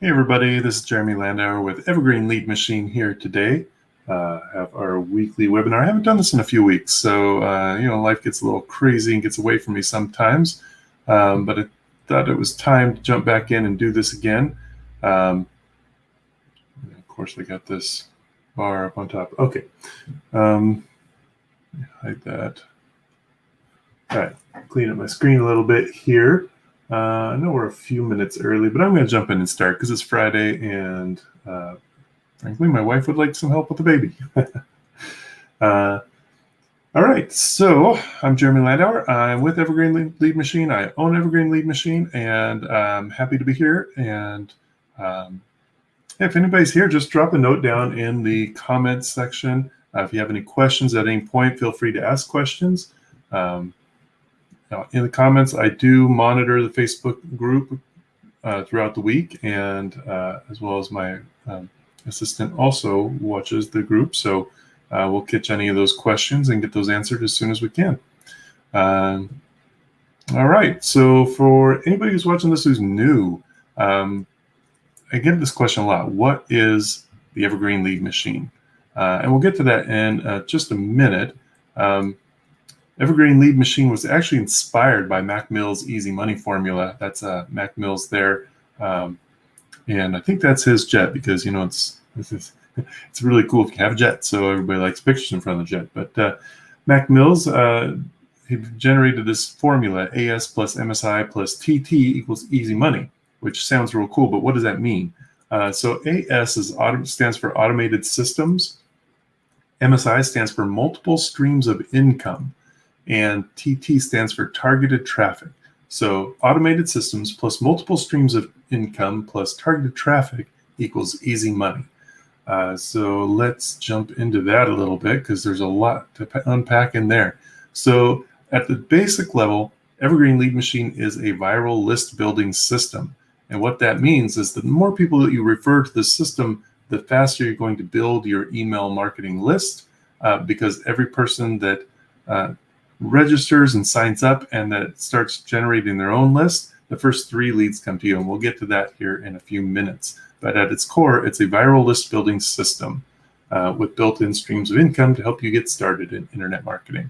Hey everybody, this is Jeremy Landauer with Evergreen Lead Machine here today. Have our weekly webinar. I haven't done this in a few weeks, so life gets a little crazy and gets away from me sometimes. But I thought it was time to jump back in and do this again. Of course, I got this bar up on top. Okay, hide that. All right, clean up my screen a little bit here. I know we're a few minutes early, but I'm going to jump in and start because it's Friday, and frankly, my wife would like some help with the baby. All right, so I'm Jeremy Landauer. I'm with Evergreen Lead Machine. I own Evergreen Lead Machine, and I'm happy to be here. And if anybody's here, just drop a note down in the comments section. If you have any questions at any point, feel free to ask questions. In the comments, I do monitor the Facebook group throughout the week, and as well as my assistant also watches the group. So we'll catch any of those questions and get those answered as soon as we can. All right. So for anybody who's watching this who's new, I get this question a lot. What is the Evergreen Lead Machine? And we'll get to that in just a minute. Evergreen Lead Machine was actually inspired by Mac Mills' easy money formula. That's Mac Mills there. And I think that's his jet because, it's really cool if you have a jet. So everybody likes pictures in front of the jet. But Mac Mills, he generated this formula, AS plus MSI plus TT equals easy money, which sounds real cool. But what does that mean? So AS stands for automated systems. MSI stands for multiple streams of income. And TT stands for targeted traffic. So automated systems plus multiple streams of income plus targeted traffic equals easy money. So let's jump into that a little bit because there's a lot to unpack in there. So at the basic level, Evergreen Lead Machine is a viral list building system. And what that means is that the more people that you refer to the system, the faster you're going to build your email marketing list because every person that registers and signs up and that starts generating their own list, the first 3 leads come to you, and we'll get to that here in a few minutes. But at its core, it's a viral list building system with built-in streams of income to help you get started in internet marketing.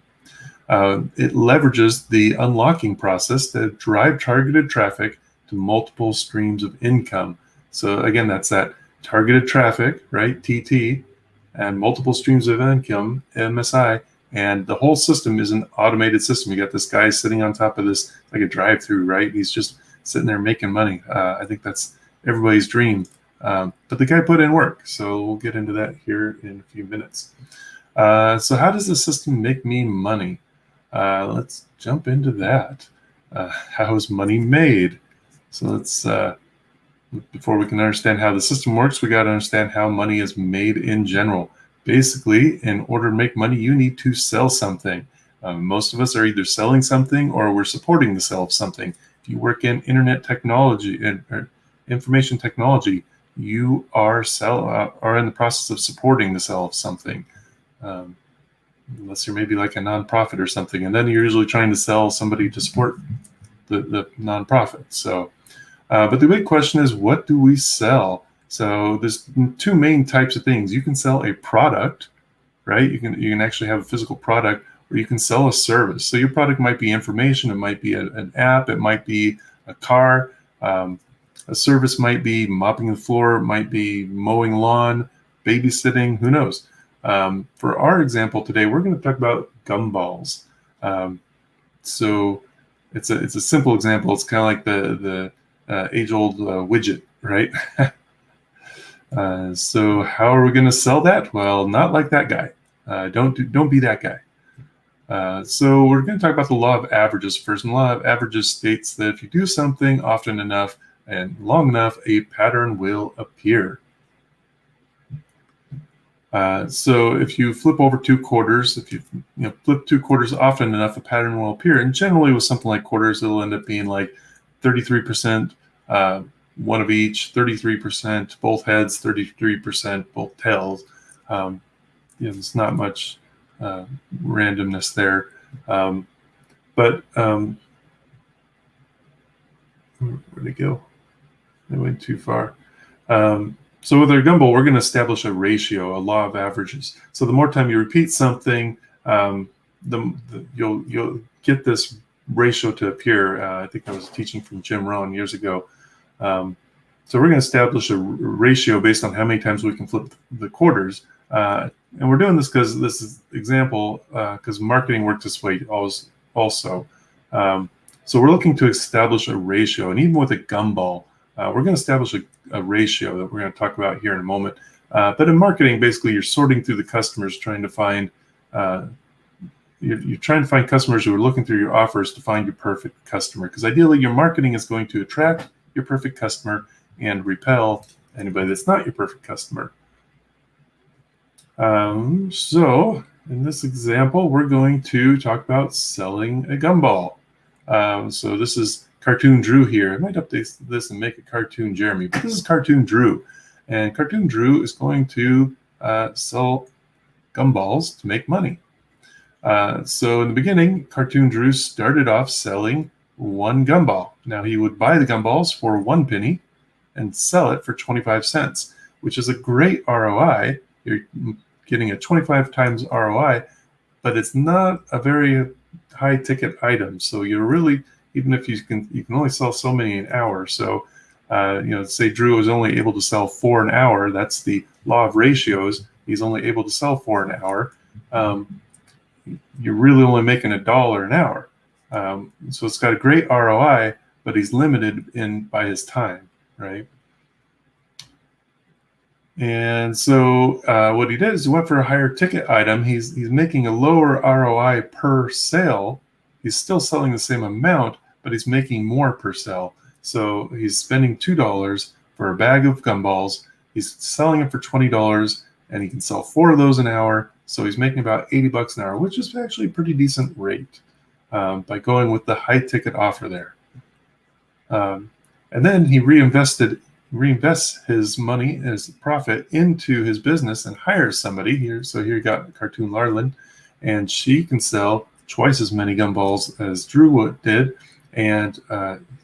It leverages the unlocking process to drive targeted traffic to multiple streams of income. So again, that's that targeted traffic, right, TT, and multiple streams of income, MSI. And the whole system is an automated system. You got this guy sitting on top of this, like a drive-through, right? He's just sitting there making money. I think that's everybody's dream. But the guy put in work. So we'll get into that here in a few minutes. So how does the system make me money? Let's jump into that. How is money made? So let's, before we can understand how the system works, we got to understand how money is made in general. Basically, in order to make money, you need to sell something. Most of us are either selling something or we're supporting the sale of something. If you work in internet technology and information technology, you are in the process of supporting the sale of something. Unless you're maybe like a nonprofit or something, and then you're usually trying to sell somebody to support the nonprofit. So, but the big question is, what do we sell? So there's 2 main types of things. You can sell a product, right? You can actually have a physical product, or you can sell a service. So your product might be information, it might be an app, it might be a car, a service might be mopping the floor, it might be mowing lawn, babysitting, who knows? For our example today, we're going to talk about gumballs. So it's a simple example. It's kind of like the age-old widget, right? So how are we going to sell that? Well, not like that guy. Don't be that guy. So we're going to talk about the law of averages first. And the law of averages states that if you do something often enough and long enough, a pattern will appear. So if you flip over 2 quarters, if you flip 2 quarters often enough, a pattern will appear. And generally with something like quarters, it'll end up being like 33%, one of each, 33% both heads, 33% both tails. There's not much randomness there. But where'd it go? I went too far. So with our gumball, we're going to establish a ratio, a law of averages. So the more time you repeat something, you'll get this ratio to appear. I think I was teaching from Jim Rohn years ago. So we're going to establish a ratio based on how many times we can flip the quarters. And we're doing this because this is example, because marketing works this way also. So we're looking to establish a ratio, and even with a gumball, we're going to establish a ratio that we're going to talk about here in a moment. But in marketing, basically, you're sorting through the customers, trying to find you're trying to find customers who are looking through your offers to find your perfect customer. Because ideally, your marketing is going to attract your perfect customer and repel anybody that's not your perfect customer. So in this example, we're going to talk about selling a gumball. So this is Cartoon Drew here. I might update this and make it Cartoon Jeremy, but this is Cartoon Drew. And Cartoon Drew is going to sell gumballs to make money. So in the beginning, Cartoon Drew started off selling one gumball. Now he would buy the gumballs for 1 penny and sell it for 25 cents, which is a great ROI. You're getting a 25 times ROI, but it's not a very high ticket item. So you're really, even if you can only sell so many an hour. So, say Drew was only able to sell 4 an hour. That's the law of ratios. He's only able to sell 4 an hour. You're really only making $1 an hour. So it's got a great ROI, but he's limited by his time, right? And so what he did is he went for a higher ticket item. He's making a lower ROI per sale. He's still selling the same amount, but he's making more per sale. So he's spending $2 for a bag of gumballs. He's selling it for $20, and he can sell 4 of those an hour. So he's making about $80 an hour, which is actually a pretty decent rate by going with the high ticket offer there. And then he reinvests his money, his profit, into his business and hires somebody here. So here you got Cartoon Larlin, and she can sell twice as many gumballs as Drew did. And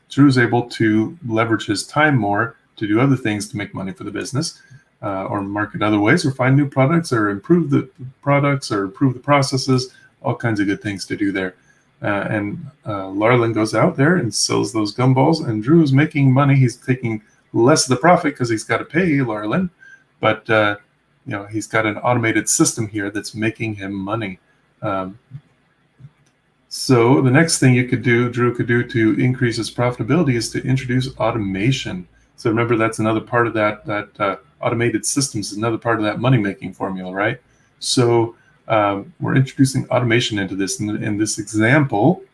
Drew's able to leverage his time more to do other things to make money for the business, or market other ways, or find new products, or improve the products, or improve the processes, all kinds of good things to do there. And Larlin goes out there and sells those gumballs, and Drew is making money. He's taking less of the profit because he's got to pay Larlin, but he's got an automated system here that's making him money. So the next thing Drew could do to increase his profitability is to introduce automation. So remember, that's another part of that automated systems is another part of that money-making formula, right? So we're introducing automation into this. In this example,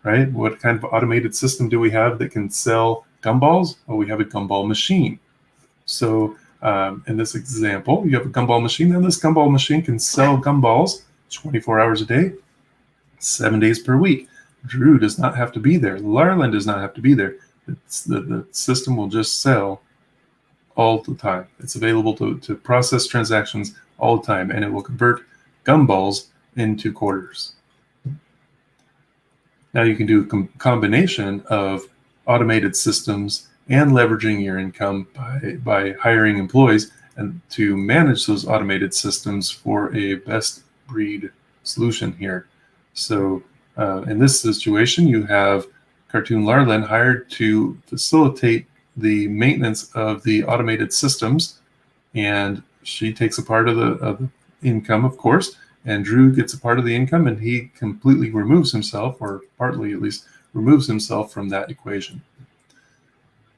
right, what kind of automated system do we have that can sell gumballs? Well, we have a gumball machine. So in this example, you have a gumball machine, and this gumball machine can sell gumballs 24 hours a day, 7 days per week. Drew does not have to be there. Larlin does not have to be there. The system will just sell all the time. It's available to process transactions all the time, and it will convert gumballs into quarters. Now you can do a combination of automated systems and leveraging your income by hiring employees and to manage those automated systems for a best breed solution here. So in this situation, you have Cartoon Larlin hired to facilitate the maintenance of the automated systems, and she takes a part of the income, of course, and Drew gets a part of the income, and he completely removes himself, or partly at least removes himself from that equation.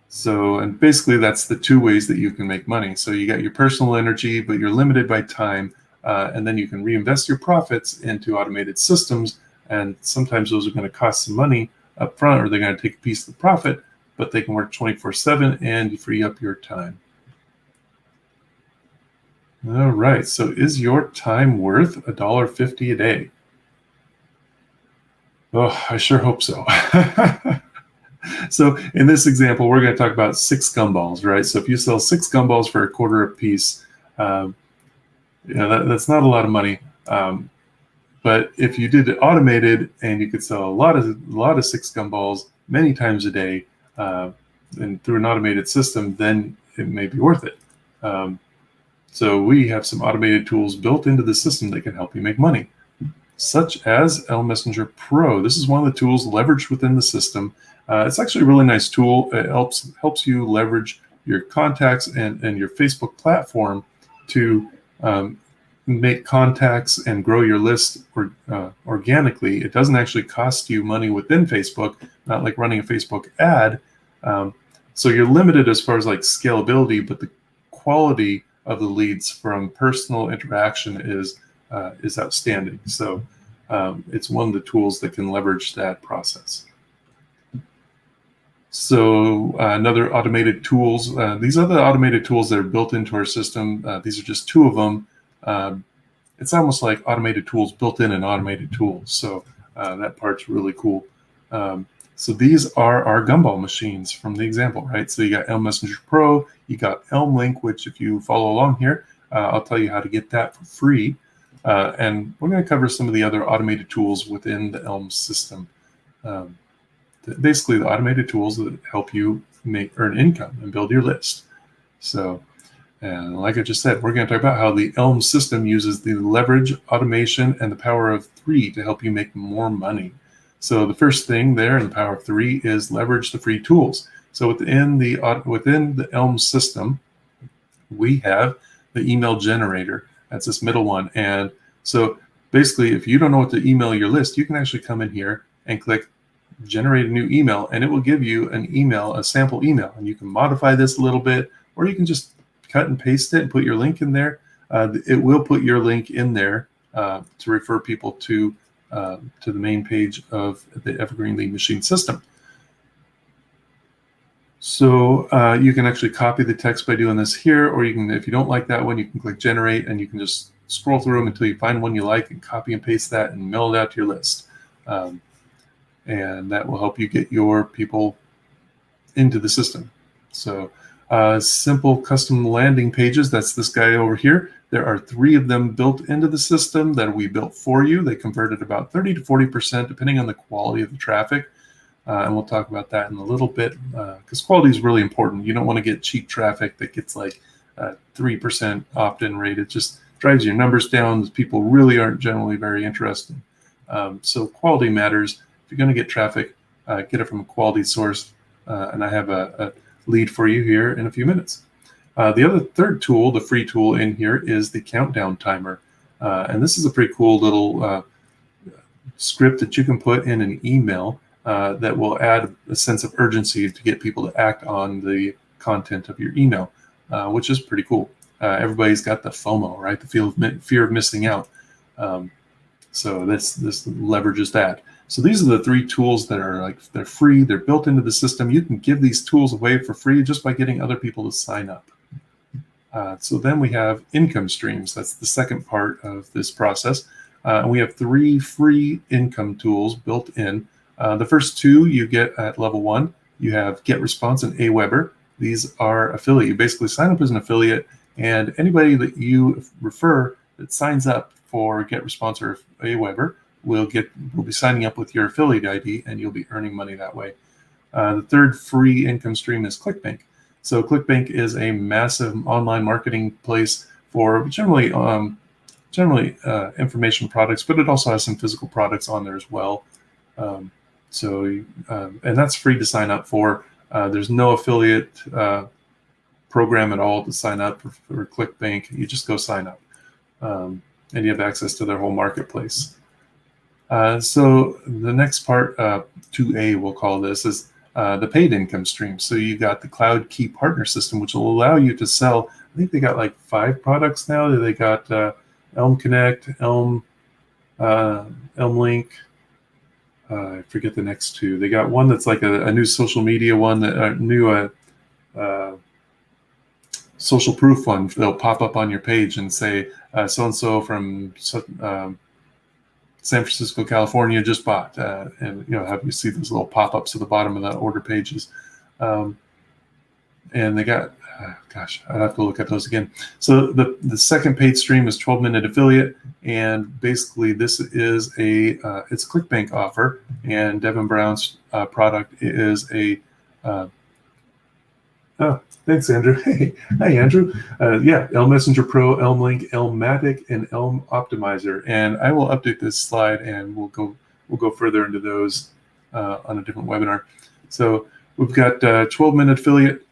So, and basically that's the 2 ways that you can make money. So you got your personal energy, but you're limited by time, and then you can reinvest your profits into automated systems, and sometimes those are going to cost some money up front, or they're going to take a piece of the profit, but they can work 24/7 and you free up your time. All right, so is your time worth $1.50 a day? Oh, I sure hope so. So in this example, we're going to talk about 6 gumballs, right? So if you sell 6 gumballs for $0.25 a piece, that's not a lot of money. But if you did it automated and you could sell a lot of 6 gumballs many times a day, and through an automated system, then it may be worth it. So we have some automated tools built into the system that can help you make money, such as Elm Messenger Pro. This is one of the tools leveraged within the system. It's actually a really nice tool. It helps you leverage your contacts and your Facebook platform to make contacts and grow your list organically. It doesn't actually cost you money within Facebook, not like running a Facebook ad. So you're limited as far as like scalability, but the quality of the leads from personal interaction is outstanding. So it's one of the tools that can leverage that process. So another automated tools. These are the automated tools that are built into our system. These are just two of them. It's almost like automated tools built in an automated tool. So that part's really cool. So these are our gumball machines from the example, right? So you got Elm Messenger Pro, you got Elm Link, which if you follow along here, I'll tell you how to get that for free. And we're going to cover some of the other automated tools within the Elm system. Basically the automated tools that help you earn income and build your list. So, and like I just said, we're going to talk about how the Elm system uses the leverage, automation, and the power of 3 to help you make more money. So the first thing there in the power of 3 is leverage the free tools. So within the Elm system, we have the email generator. That's this middle one. And so basically, if you don't know what to email your list, you can actually come in here and click generate a new email, and it will give you an email, a sample email, and you can modify this a little bit, or you can just cut and paste it and put your link in there. It will put your link in there to refer people to the main page of the Evergreen lead machine system. So you can actually copy the text by doing this here, or you can, if you don't like that one, you can click generate, and you can just scroll through them until you find one you like and copy and paste that and mail it out to your list. And that will help you get your people into the system. So simple custom landing pages, that's this guy over here. There are 3 of them built into the system that we built for you. They converted about 30 to 40% depending on the quality of the traffic. And we'll talk about that in a little bit because quality is really important. You don't want to get cheap traffic that gets like 3% opt-in rate. It just drives your numbers down. People really aren't generally very interested. So quality matters. If you're going to get traffic, get it from a quality source. And I have a lead for you here in a few minutes. The third tool, the free tool in here, is the countdown timer. And this is a pretty cool little script that you can put in an email that will add a sense of urgency to get people to act on the content of your email, which is pretty cool. Everybody's got the FOMO, right? The fear of missing out. So this leverages that. So these are the 3 tools that are they're free. They're built into the system. You can give these tools away for free just by getting other people to sign up. So then we have income streams. That's the second part of this process. And we have 3 free income tools built in. The first 2 you get at level 1. You have GetResponse and Aweber. These are affiliate. You basically sign up as an affiliate, and anybody that you refer that signs up for GetResponse or Aweber will be signing up with your affiliate ID, and you'll be earning money that way. The third free income stream is ClickBank. So ClickBank is a massive online marketing place for generally information products, but it also has some physical products on there as well. And that's free to sign up for. There's no affiliate program at all to sign up for ClickBank. You just go sign up, and you have access to their whole marketplace. So the next part, 2A, we'll call this, is the paid income stream. So you got the Cloud Key Partner System, which will allow you to sell. I think they got like 5 products now. They got Elm Connect, Elm Link. I forget the next 2. They got one that's like a new social media one, that new social proof one. They'll pop up on your page and say so-and-so from San Francisco, California just bought, and have you see those little pop-ups at the bottom of the order pages. And they got, gosh, I'd have to look at those again. So the second paid stream is 12-minute affiliate, and basically this is it's a ClickBank offer, and Devin Brown's product is a Oh, thanks, Andrew. Hey, hi, Andrew. Yeah, Elm Messenger Pro, Elm Link, Elmatic, and Elm Optimizer. And I will update this slide, and we'll go further into those on a different webinar. So we've got 12-minute affiliate.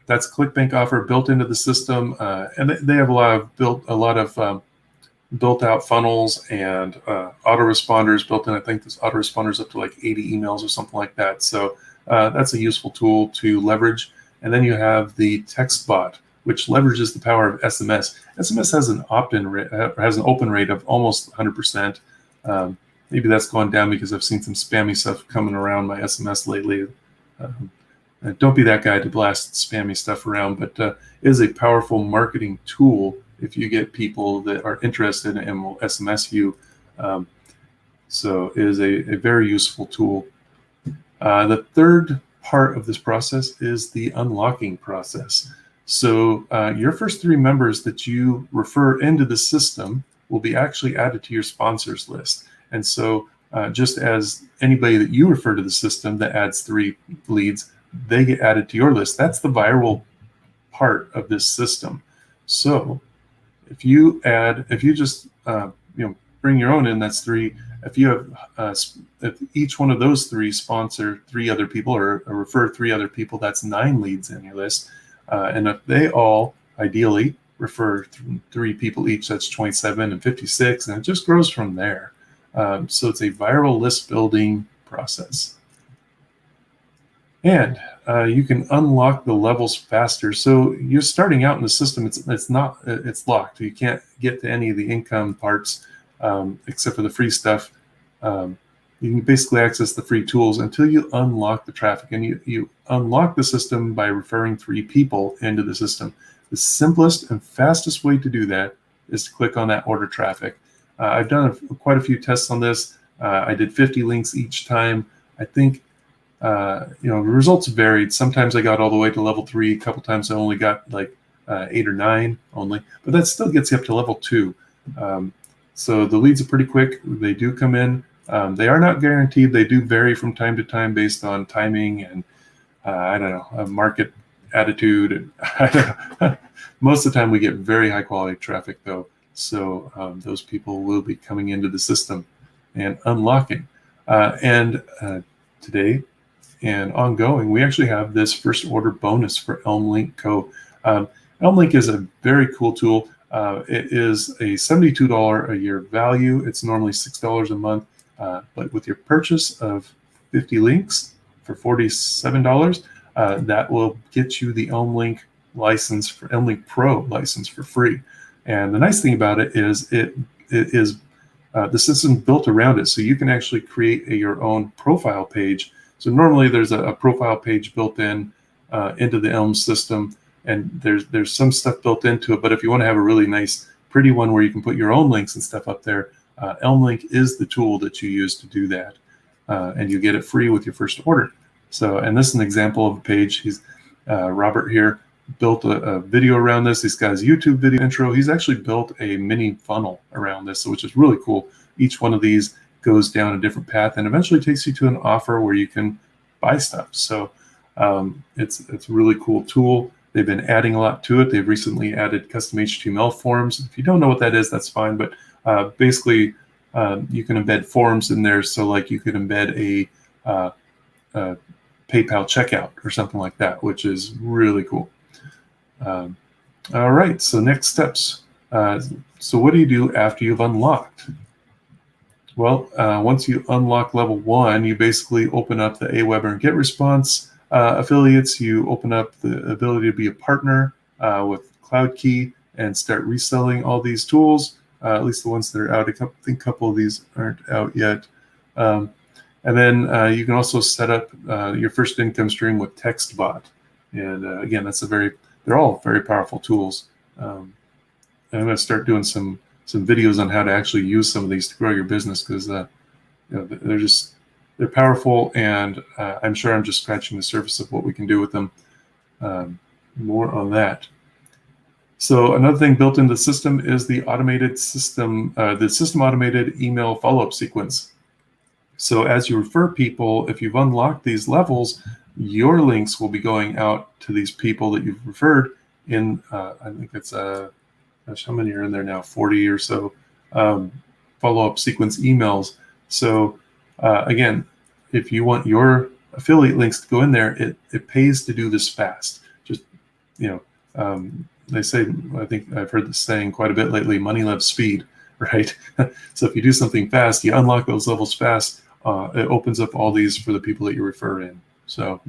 That's a ClickBank offer built into the system, and they have a lot of built-out funnels and autoresponders built in. I think this autoresponders up to like 80 emails or something like that. So that's a useful tool to leverage. And then you have the text bot, which leverages the power of SMS. SMS has an opt-in rate, has an open rate of almost 100%. Maybe that's gone down because I've seen some spammy stuff coming around my SMS lately. Don't be that guy to blast spammy stuff around, but it is a powerful marketing tool if you get people that are interested and will SMS you. So it is a very useful tool. The third part of this process is the unlocking process. So your first 3 members that you refer into the system will be actually added to your sponsors list. And so just as anybody that you refer to the system that adds 3 leads, they get added to your list. That's the viral part of this system. So if you just bring your own in, that's 3. If you have if each one of those 3 sponsor 3 other people or refer 3 other people, that's 9 leads in your list. And if they all ideally refer 3 people each, that's 27 and 56, and it just grows from there. So it's a viral list building process. And you can unlock the levels faster. So you're starting out in the system. It's locked. You can't get to any of the income parts except for the free stuff. You can basically access the free tools until you unlock the traffic. And you unlock the system by referring 3 people into the system. The simplest and fastest way to do that is to click on that order traffic. I've done quite a few tests on this. I did 50 links each time. I think the results varied. Sometimes I got all the way to level 3. A couple times I only got like 8 or 9 only, but that still gets you up to level 2. So the leads are pretty quick. They do come in. They are not guaranteed. They do vary from time to time based on timing and market attitude. Most of the time we get very high quality traffic though. So those people will be coming into the system and unlocking. Today and ongoing, we actually have this first order bonus for Elm Link Co. Elm Link is a very cool tool. It is a $72 a year value. It's normally $6 a month, but with your purchase of 50 links for $47, that will get you the Elm Link license for Elm Link Pro license for free. And the nice thing about it is it is the system built around it, so you can actually create your own profile page. So normally there's a profile page built in into the Elm system, and there's some stuff built into it. But if you want to have a really nice, pretty one where you can put your own links and stuff up there, Elm Link is the tool that you use to do that, and you get it free with your first order. So, and this is an example of a page. He's Robert here built a video around this. He's got his YouTube video intro. He's actually built a mini funnel around this, which is really cool. Each one of these goes down a different path and eventually takes you to an offer where you can buy stuff. So it's a really cool tool. They've been adding a lot to it. They've recently added custom HTML forms. If you don't know what that is, that's fine. But basically, you can embed forms in there. So like you could embed a PayPal checkout or something like that, which is really cool. All right, so next steps. So what do you do after you've unlocked? Well, once you unlock level 1, you basically open up the Aweber and GetResponse affiliates. You open up the ability to be a partner with CloudKey and start reselling all these tools, at least the ones that are out. I think a couple of these aren't out yet. And then you can also set up your first income stream with TextBot. And again, they're all very powerful tools. I'm going to start doing some videos on how to actually use some of these to grow your business, because they're powerful, and I'm sure I'm just scratching the surface of what we can do with them. More on that. So another thing built into the system is the system automated email follow-up sequence. So as you refer people, if you've unlocked these levels, your links will be going out to these people that you've referred in, I think it's, gosh, how many are in there now? 40 or so follow-up sequence emails. So again, if you want your affiliate links to go in there, it pays to do this fast. Just, they say, I think I've heard this saying quite a bit lately, money loves speed, right? So if you do something fast, you unlock those levels fast, it opens up all these for the people that you refer in. So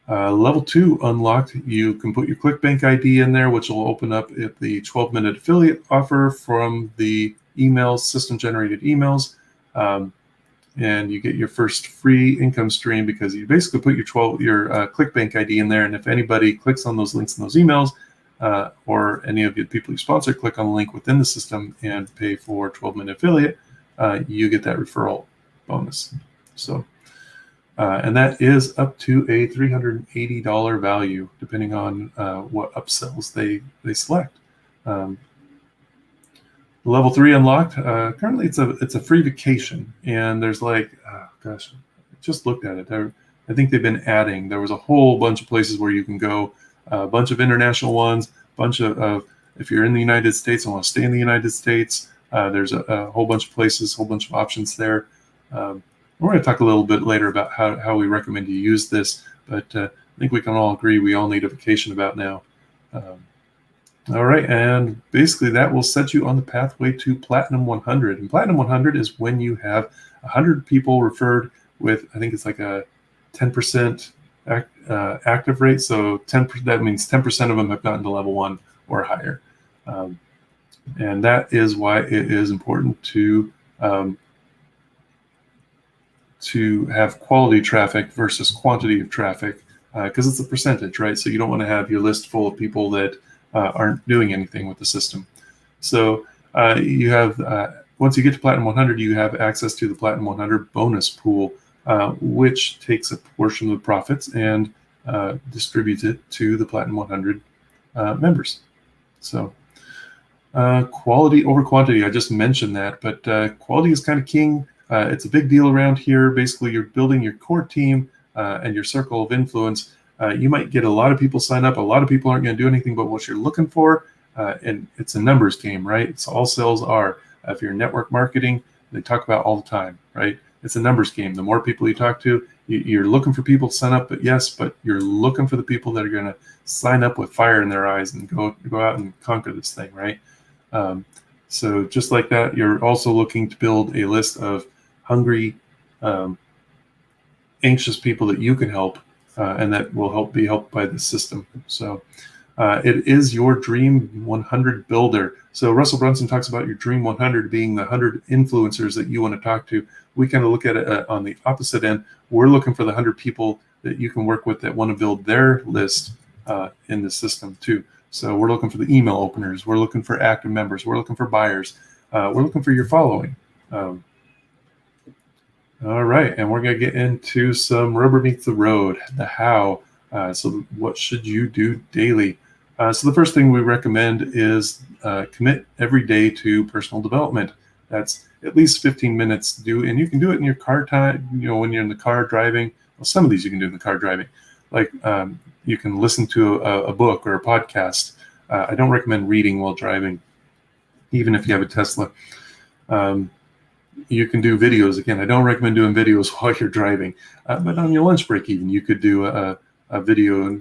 level 2 unlocked, you can put your ClickBank ID in there, which will open up the 12-minute affiliate offer from the emails, system-generated emails. And you get your first free income stream because you basically put your ClickBank ID in there, and if anybody clicks on those links in those emails, or any of the people you sponsor click on the link within the system and pay for 12-minute affiliate, you get that referral bonus. So, and that is up to a $380 value, depending on what upsells they select. Level 3 unlocked. Currently, it's a free vacation, and there's like, oh gosh, I just looked at it. I think they've been adding. There was a whole bunch of places where you can go, a bunch of international ones, bunch of if you're in the United States and want to stay in the United States, there's a whole bunch of places, whole bunch of options there. We're going to talk a little bit later about how we recommend you use this, but I think we can all agree we all need a vacation about now. All right, and basically that will set you on the pathway to Platinum 100. And Platinum 100 is when you have 100 people referred with, I think it's like a 10% active rate. So 10%, that means 10% of them have gotten to level 1 or higher. And that is why it is important to have quality traffic versus quantity of traffic, because it's a percentage, right? So you don't want to have your list full of people that aren't doing anything with the system. So you have, once you get to Platinum 100, you have access to the Platinum 100 bonus pool, which takes a portion of the profits and distributes it to the Platinum 100 members. So quality over quantity, I just mentioned that, but quality is kind of king. It's a big deal around here. Basically, you're building your core team and your circle of influence. You might get a lot of people sign up. A lot of people aren't going to do anything but what you're looking for. And it's a numbers game, right? It's all sales are. If you're in network marketing, they talk about all the time, right? It's a numbers game. The more people you talk to, you're looking for people to sign up, but you're looking for the people that are going to sign up with fire in their eyes and go out and conquer this thing, right? So just like that, you're also looking to build a list of hungry, anxious people that you can help, and that will be helped by the system. So it is your Dream 100 builder. So Russell Brunson talks about your Dream 100 being the 100 influencers that you want to talk to. We kind of look at it on the opposite end. We're looking for the 100 people that you can work with that want to build their list in the system too. So we're looking for the email openers. We're looking for active members. We're looking for buyers. We're looking for your following. All right, and we're going to get into some rubber meets the road, the how. So what should you do daily? So the first thing we recommend is commit every day to personal development. That's at least 15 minutes to do, and you can do it in your car time, when you're in the car driving. Well, some of these you can do in the car driving. Like you can listen to a book or a podcast. I don't recommend reading while driving, even if you have a Tesla. You can do videos. Again, I don't recommend doing videos while you're driving, but on your lunch break even, you could do a video and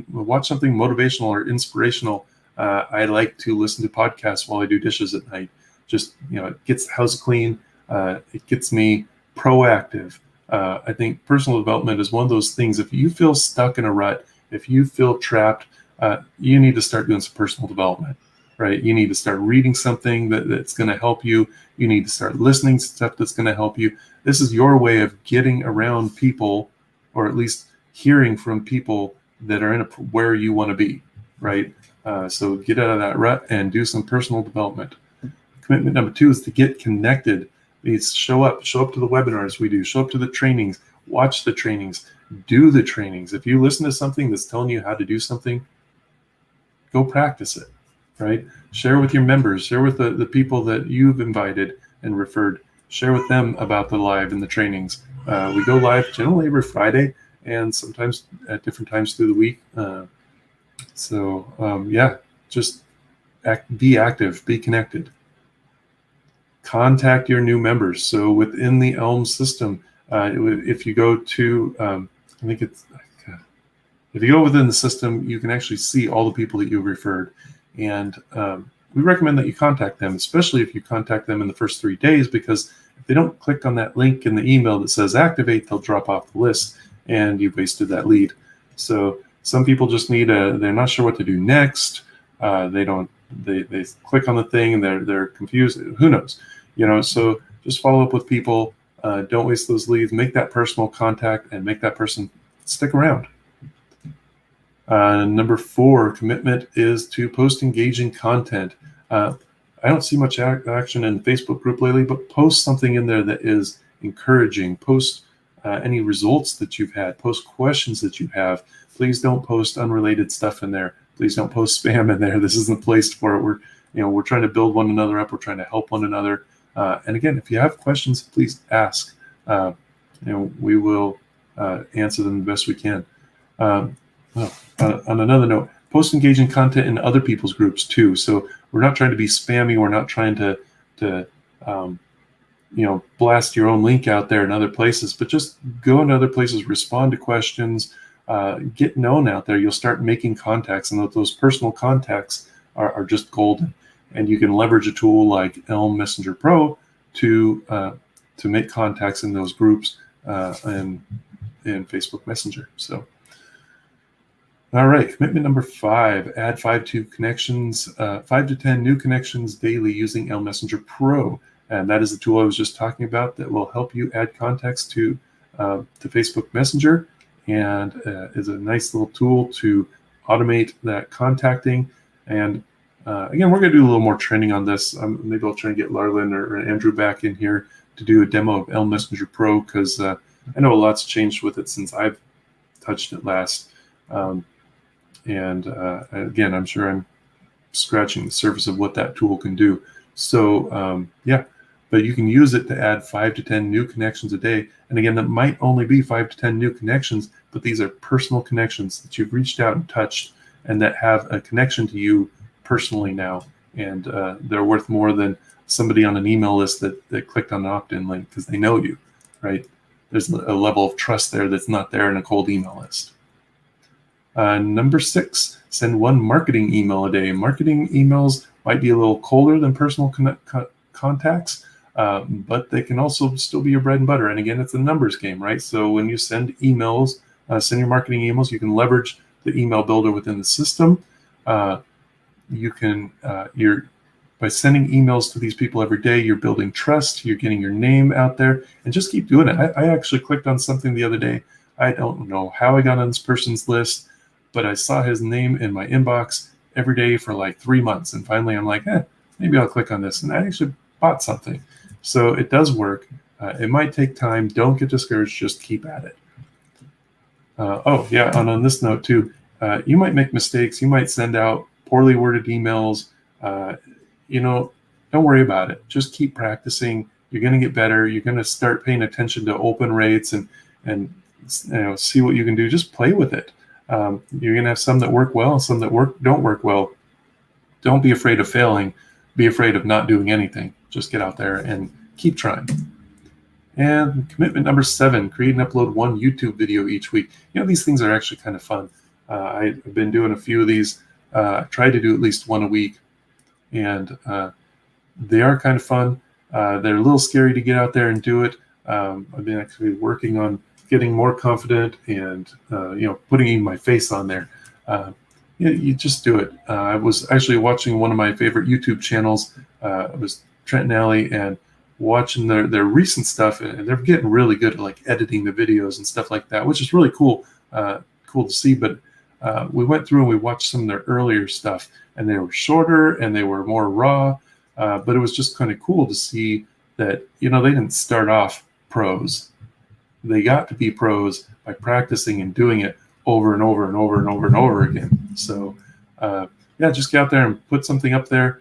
watch something motivational or inspirational. I like to listen to podcasts while I do dishes at night. Just, it gets the house clean. It gets me proactive. I think personal development is one of those things. If you feel stuck in a rut, if you feel trapped, you need to start doing some personal development. Right? You need to start reading something that's going to help you. You need to start listening to stuff that's going to help you. This is your way of getting around people, or at least hearing from people that are where you want to be, right? So get out of that rut and do some personal development. Commitment number 2 is to get connected. It's show up to the webinars we do, show up to the trainings, watch the trainings, do the trainings. If you listen to something that's telling you how to do something, go practice it. Right? Share with your members, share with the people that you've invited and referred. share with them about the live and the trainings. We go live generally every Friday and sometimes at different times through the week. Yeah, just be active, be connected. Contact your new members. So within the Elm system, if you go to, I think it's, if you go within the system, you can actually see all the people that you've referred. And we recommend that you contact them, especially if you contact them in the first 3 days, because if they don't click on that link in the email that says activate, they'll drop off the list and you've wasted that lead. So some people just need they're not sure what to do next. They click on the thing and they're confused. Who knows? So just follow up with people. Don't waste those leads. Make that personal contact and make that person stick around. Number 4, commitment is to post engaging content. I don't see much action in the Facebook group lately, but post something in there that is encouraging. Post any results that you've had. Post questions that you have. Please don't post unrelated stuff in there. Please don't post spam in there. This isn't the place for it. We're trying to build one another up. We're trying to help one another. And again, if you have questions, please ask. We will answer them the best we can. On another note, post engaging content in other people's groups too. So we're not trying to be spammy. We're not trying to blast your own link out there in other places, but just go into other places, respond to questions, get known out there. You'll start making contacts, and those personal contacts are just golden. And you can leverage a tool like Elm Messenger Pro to make contacts in those groups and in Facebook Messenger. So. All right, commitment number 5, add 5 to 10 new connections daily using Elm Messenger Pro. And that is the tool I was just talking about that will help you add contacts to Facebook Messenger, and is a nice little tool to automate that contacting. And again, we're going to do a little more training on this. Maybe I'll try and get Larlin or Andrew back in here to do a demo of Elm Messenger Pro, because I know a lot's changed with it since I've touched it last. Again, I'm sure I'm scratching the surface of what that tool can do. So but you can use it to add 5 to 10 new connections a day. And again, that might only be 5 to 10 new connections, but these are personal connections that you've reached out and touched and that have a connection to you personally now. And they're worth more than somebody on an email list that clicked on an opt-in link because they know you, right? There's a level of trust there that's not there in a cold email list. Number 6, send 1 marketing email a day. Marketing emails might be a little colder than personal contacts, but they can also still be your bread and butter. And again, it's a numbers game, right? So when you send emails, send your marketing emails, you can leverage the email builder within the system. You can, by sending emails to these people every day, you're building trust, you're getting your name out there, and just keep doing it. I actually clicked on something the other day. I don't know how I got on this person's list, but I saw his name in my inbox every day for like 3 months. And finally I'm like, maybe I'll click on this. And I actually bought something. So it does work. It might take time. Don't get discouraged. Just keep at it. And on this note too, you might make mistakes. You might send out poorly worded emails. Don't worry about it. Just keep practicing. You're going to get better. You're going to start paying attention to open rates and see what you can do. Just play with it. You're going to have some that work well and some that don't work well. Don't be afraid of failing. Be afraid of not doing anything. Just get out there and keep trying. And commitment number 7, create and upload 1 YouTube video each week. These things are actually kind of fun. I've been doing a few of these. Try to do at least 1 a week. And they are kind of fun. They're a little scary to get out there and do it. I've been actually working on getting more confident and putting my face on there. You just do it. I was actually watching one of my favorite YouTube channels. It was Trent and Allie, and watching their recent stuff, and they're getting really good at like editing the videos and stuff like that, which is really cool to see. But we went through and we watched some of their earlier stuff, and they were shorter and they were more raw, but it was just kind of cool to see that they didn't start off pros. They got to be pros by practicing and doing it over and over and over and over and over again. So just get out there and put something up there.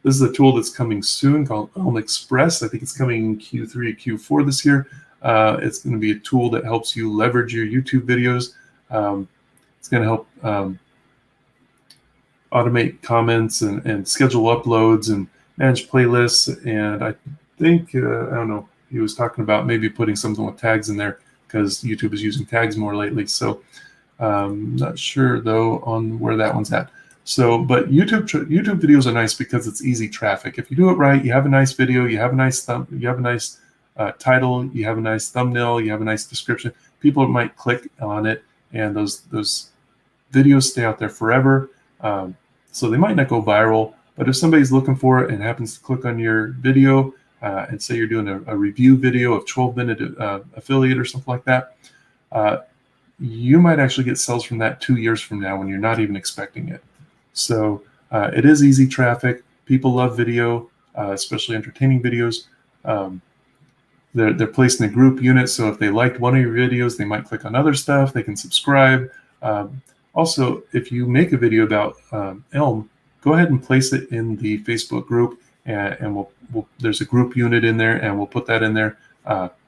This is a tool that's coming soon called Elm Express. I think it's coming in Q3 or Q4 this year. It's going to be a tool that helps you leverage your YouTube videos. It's going to help automate comments and schedule uploads and manage playlists. And I think, I don't know, he was talking about maybe putting something with tags in there because YouTube is using tags more lately. So not sure though on where that one's at. So, but YouTube videos are nice because it's easy traffic. If you do it right, you have a nice video, you have a nice title, you have a nice thumbnail, you have a nice description. People might click on it, and those videos stay out there forever. So they might not go viral, but if somebody's looking for it and happens to click on your video and say you're doing a review video of 12-minute affiliate or something like that, you might actually get sales from that 2 years from now when you're not even expecting it. So it is easy traffic. People love video, especially entertaining videos. They're placed in a group unit, so if they liked one of your videos, they might click on other stuff. They can subscribe. Also, if you make a video about Elm, go ahead and place it in the Facebook group, and we'll there's a group unit in there, and we'll put that in there.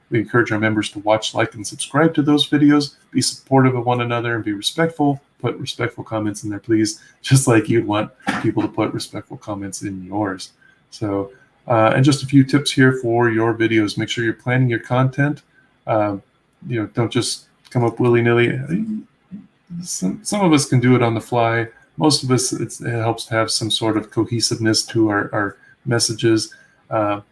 We encourage our members to watch, like, and subscribe to those videos. Be supportive of one another and be respectful. Put respectful comments in there, please, just like you'd want people to put respectful comments in yours. So, and just a few tips here for your videos. Make sure you're planning your content. Don't just come up willy-nilly. Some of us can do it on the fly. Most of us, it helps to have some sort of cohesiveness to our messages. Was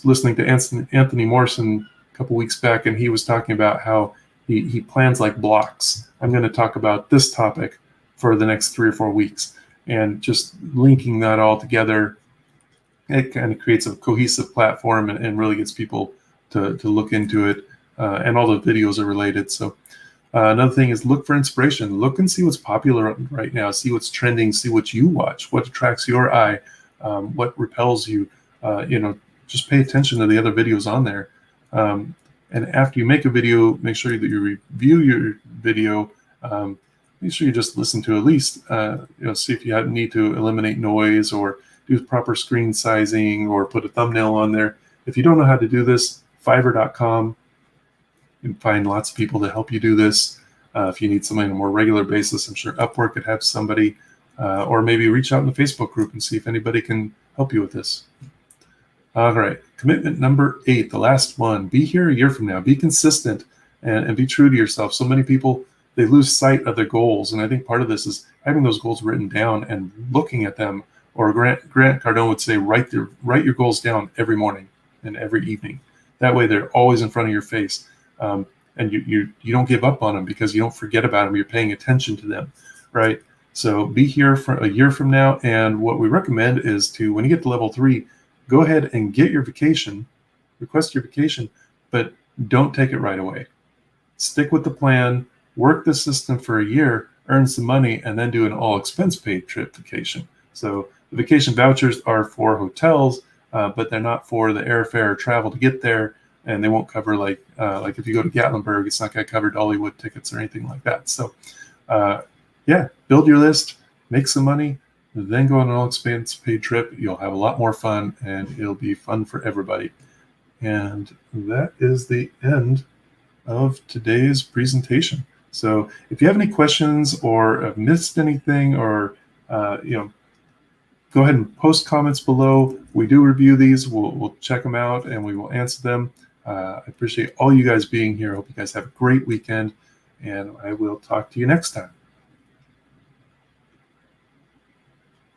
listening to Anthony Morrison a couple weeks back, and he was talking about how he plans like blocks. I'm going to talk about this topic for the next 3 or 4 weeks, and just linking that all together, it kind of creates a cohesive platform and really gets people to look into it. And all the videos are related. So another thing is look for inspiration. Look and see what's popular right now. See what's trending. See what you watch. What attracts your eye. What repels you. Just pay attention to the other videos on there. And after you make a video, make sure that you review your video. Make sure you just listen to at least, see if you need to eliminate noise or do proper screen sizing or put a thumbnail on there. If you don't know how to do this, Fiverr.com. You can find lots of people to help you do this. If you need somebody on a more regular basis, I'm sure Upwork could have somebody, or maybe reach out in the Facebook group and see if anybody can help you with this. All right, commitment number 8, the last one. Be here a year from now. Be consistent and be true to yourself. So many people, they lose sight of their goals, and I think part of this is having those goals written down and looking at them. Or Grant Cardone would say, write your goals down every morning and every evening. That way, they're always in front of your face. And you don't give up on them because you don't forget about them. You're paying attention to them, right? So be here for a year from now. And what we recommend is to, when you get to level 3, go ahead and get your vacation, request your vacation, but don't take it right away. Stick with the plan, work the system for a year, earn some money, and then do an all expense paid trip vacation. So the vacation vouchers are for hotels, but they're not for the airfare or travel to get there. And they won't cover like if you go to Gatlinburg, it's not going to cover Dollywood tickets or anything like that. So, build your list, make some money, then go on an all-expense paid trip. You'll have a lot more fun, and it'll be fun for everybody. And that is the end of today's presentation. So, if you have any questions or have missed anything, or go ahead and post comments below. We do review these. We'll check them out, and we will answer them. I appreciate all you guys being here. I hope you guys have a great weekend, and I will talk to you next time.